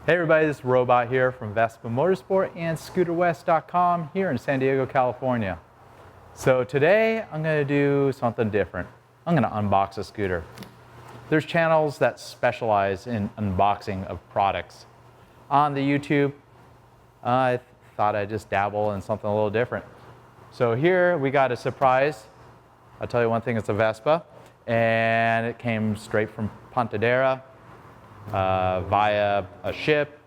Hey everybody, this is Robot here from Vespa Motorsport and ScooterWest.com here in San Diego, California. So today I'm going to do something different. I'm going to unbox a scooter. There's channels that specialize in unboxing of products. On the YouTube, I thought I'd just dabble in something a little different. So here we got a surprise. I'll tell you one thing, it's a Vespa, and it came straight from Pontedera. Via a ship,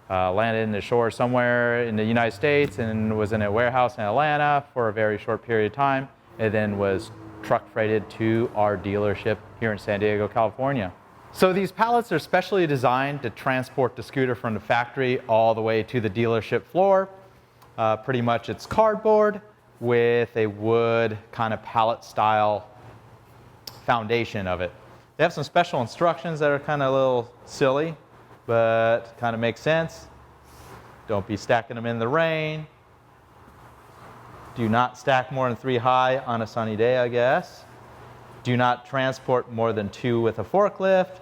landed in the shore somewhere in the United States and was in a warehouse in Atlanta for a very short period of time, and then was truck freighted to our dealership here in San Diego, California. So these pallets are specially designed to transport the scooter from the factory all the way to the dealership floor. Pretty much it's cardboard with a wood kind of pallet style foundation of it. They have some special instructions that are kind of a little silly, but kind of make sense. Don't be stacking them in the rain. Do not stack more than 3 high on a sunny day, I guess. Do not transport more than 2 with a forklift.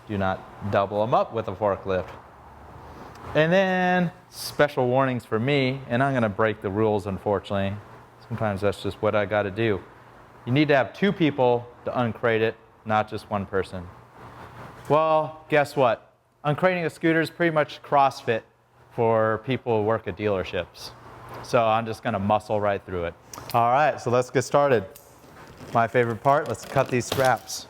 Do not double them up with a forklift. And then special warnings for me, and I'm going to break the rules, unfortunately. Sometimes that's just what I got to do. You need to have 2 people to uncrate it, not just 1 person. Well, guess what? Uncrating a scooter is pretty much CrossFit for people who work at dealerships. So I'm just gonna muscle right through it. All right, so let's get started. My favorite part, let's cut these straps.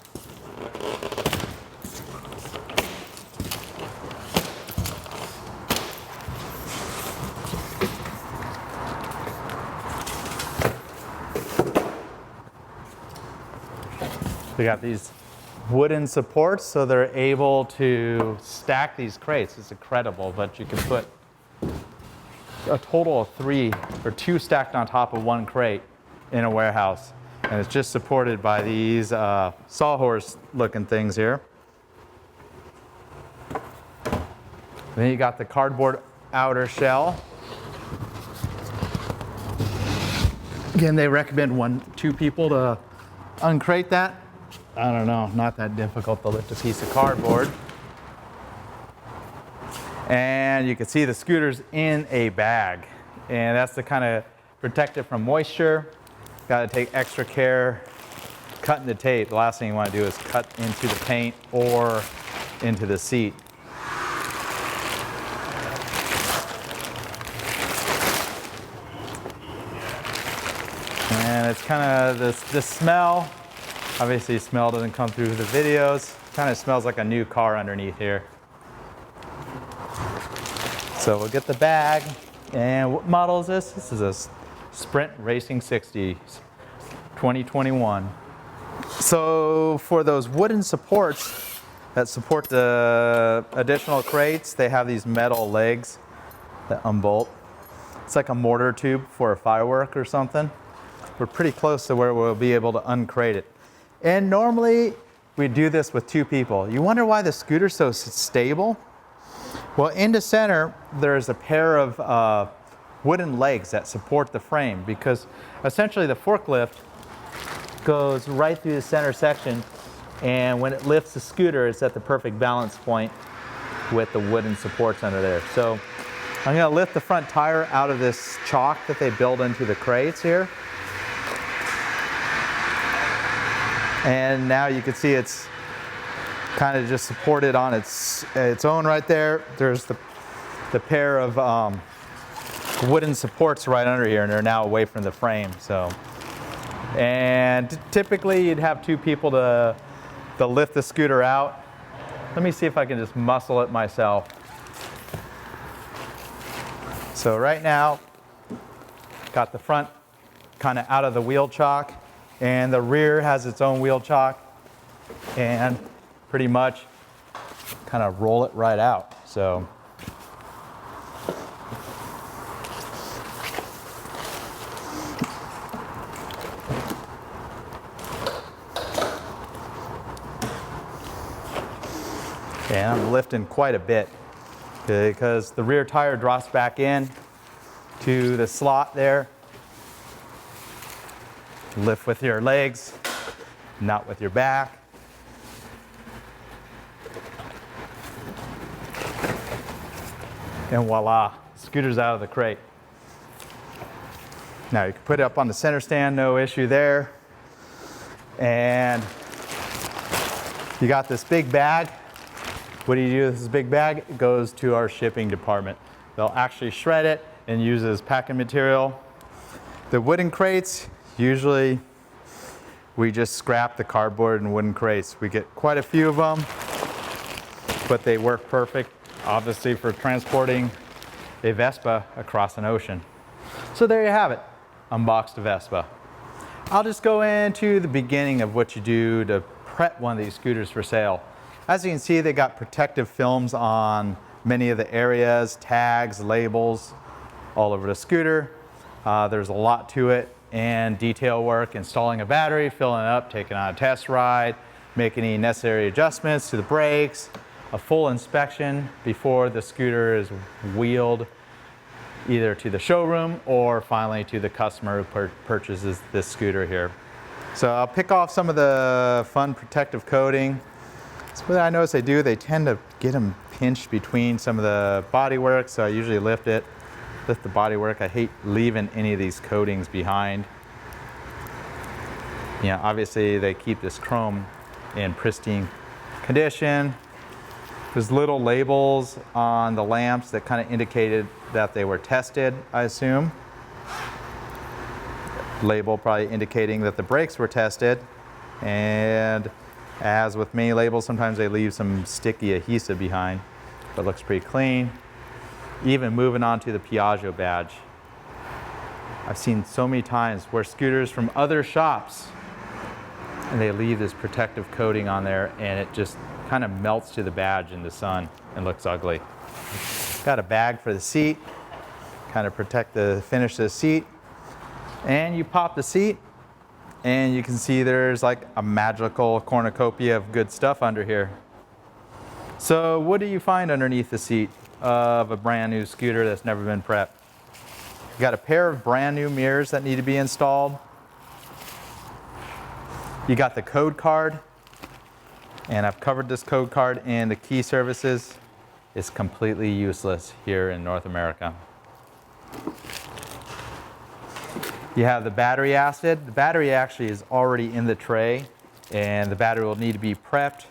We got these wooden supports so they're able to stack these crates. It's incredible, but you can put a total of 3 or 2 stacked on top of 1 crate in a warehouse. And it's just supported by these sawhorse looking things here. Then you got the cardboard outer shell. Again, they recommend 2 people to uncrate that. I don't know, not that difficult to lift a piece of cardboard. And you can see the scooter's in a bag. And that's to kind of protect it from moisture. Got to take extra care cutting the tape. The last thing you want to do is cut into the paint or into the seat. And it's kind of this smell. Obviously, smell doesn't come through the videos. Kind of smells like a new car underneath here. So we'll get the bag. And what model is this? This is a Sprint Racing 60's, 2021. So for those wooden supports that support the additional crates, they have these metal legs that unbolt. It's like a mortar tube for a firework or something. We're pretty close to where we'll be able to uncrate it. And normally we do this with 2 people. You wonder why the scooter's so stable? Well, in the center, there's a pair of wooden legs that support the frame, because essentially the forklift goes right through the center section, and when it lifts the scooter, it's at the perfect balance point with the wooden supports under there. So I'm gonna lift the front tire out of this chalk that they build into the crates here. And now you can see it's kind of just supported on its own right there. There's the pair of wooden supports right under here, and they're now away from the frame. So, and typically you'd have 2 people to lift the scooter out. Let me see if I can just muscle it myself. So right now, got the front kind of out of the wheel chock, and the rear has its own wheel chock, and pretty much kind of roll it right out. So and I'm lifting quite a bit because the rear tire drops back in to the slot there. Lift with your legs, not with your back. And voila, scooter's out of the crate. Now you can put it up on the center stand, no issue there. And you got this big bag. What do you do with this big bag? It goes to our shipping department. They'll actually shred it and use it as packing material. The wooden crates, usually we just scrap the cardboard and wooden crates. We get quite a few of them, but they work perfect, obviously, for transporting a Vespa across an ocean. So there you have it, unboxed a Vespa. I'll just go into the beginning of what you do to prep one of these scooters for sale. As you can see, they got protective films on many of the areas, tags, labels, all over the scooter. There's a lot to it, and detail work, installing a battery, filling it up, taking on a test ride, making any necessary adjustments to the brakes, a full inspection before the scooter is wheeled either to the showroom or finally to the customer who purchases this scooter here. So I'll pick off some of the fun protective coating. So what I notice they do, they tend to get them pinched between some of the bodywork, so I usually lift the bodywork. I hate leaving any of these coatings behind. Yeah, obviously they keep this chrome in pristine condition. There's little labels on the lamps that kind of indicated that they were tested, I assume. Label probably indicating that the brakes were tested. And as with many labels, sometimes they leave some sticky adhesive behind, but it looks pretty clean. Even moving on to the Piaggio badge. I've seen so many times where scooters from other shops, and they leave this protective coating on there, and it just kind of melts to the badge in the sun and looks ugly. Got a bag for the seat, kind of finish the seat. And you pop the seat, and you can see there's like a magical cornucopia of good stuff under here. So what do you find underneath the seat of a brand new scooter that's never been prepped? You got a pair of brand new mirrors that need to be installed. You got the code card, and I've covered this code card in the key services. It's completely useless here in North America. You have the battery acid. The battery actually is already in the tray, and the battery will need to be prepped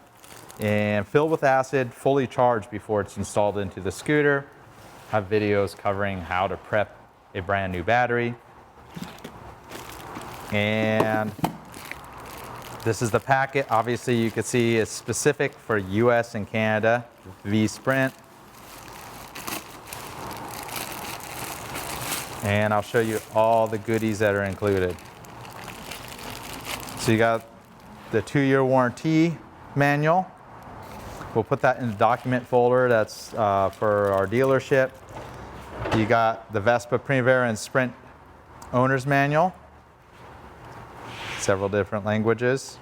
and filled with acid, fully charged before it's installed into the scooter. I have videos covering how to prep a brand new battery. And this is the packet. Obviously you can see it's specific for US and Canada, V Sprint. And I'll show you all the goodies that are included. So you got the 2-year warranty manual. We'll put that in the document folder. That's for our dealership. You got the Vespa Primavera and Sprint owner's manual. Several different languages.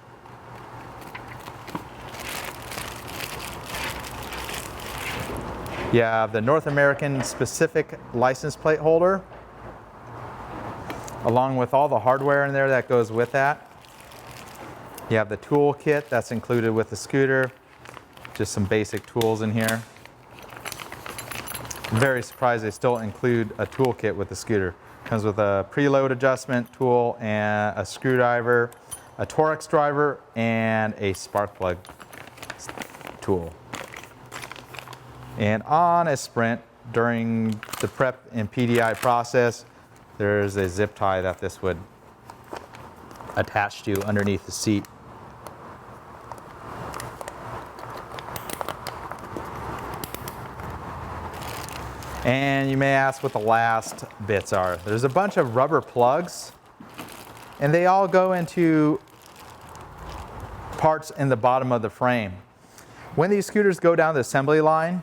You have the North American specific license plate holder, along with all the hardware in there that goes with that. You have the tool kit that's included with the scooter. Just some basic tools in here. I'm very surprised they still include a tool kit with the scooter. Comes with a preload adjustment tool and a screwdriver, a Torx driver, and a spark plug tool. And on a Sprint, during the prep and PDI process, there's a zip tie that this would attach to underneath the seat. And you may ask what the last bits are. There's a bunch of rubber plugs, and they all go into parts in the bottom of the frame. When these scooters go down the assembly line,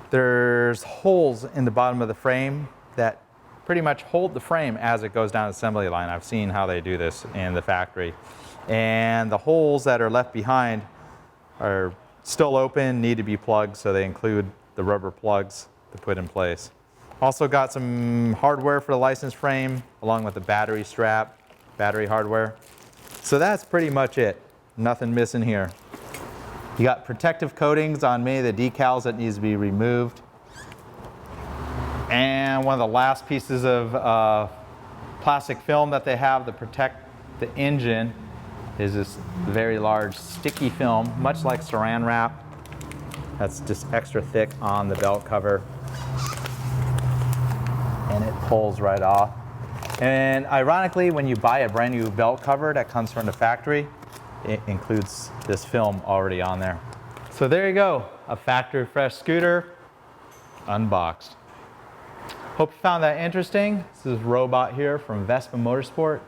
there's holes in the bottom of the frame that pretty much hold the frame as it goes down the assembly line. I've seen how they do this in the factory. And the holes that are left behind are still open, need to be plugged, so they include the rubber plugs to put in place. Also got some hardware for the license frame, along with the battery strap, battery hardware. So that's pretty much it. Nothing missing here. You got protective coatings on many of the decals that needs to be removed. And one of the last pieces of plastic film that they have to protect the engine is this very large sticky film, much like saran wrap. That's just extra thick on the belt cover. And it pulls right off. And ironically, when you buy a brand new belt cover that comes from the factory, it includes this film already on there. So there you go, a factory fresh scooter unboxed. Hope you found that interesting. This is Robot here from Vespa Motorsport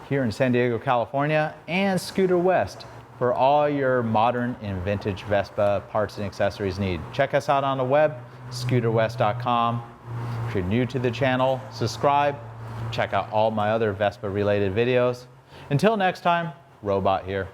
here in San Diego, California, and Scooter West for all your modern and vintage Vespa parts and accessories need. Check us out on the web, scooterwest.com. If you're new to the channel, subscribe. Check out all my other Vespa related videos. Until next time, Robot here.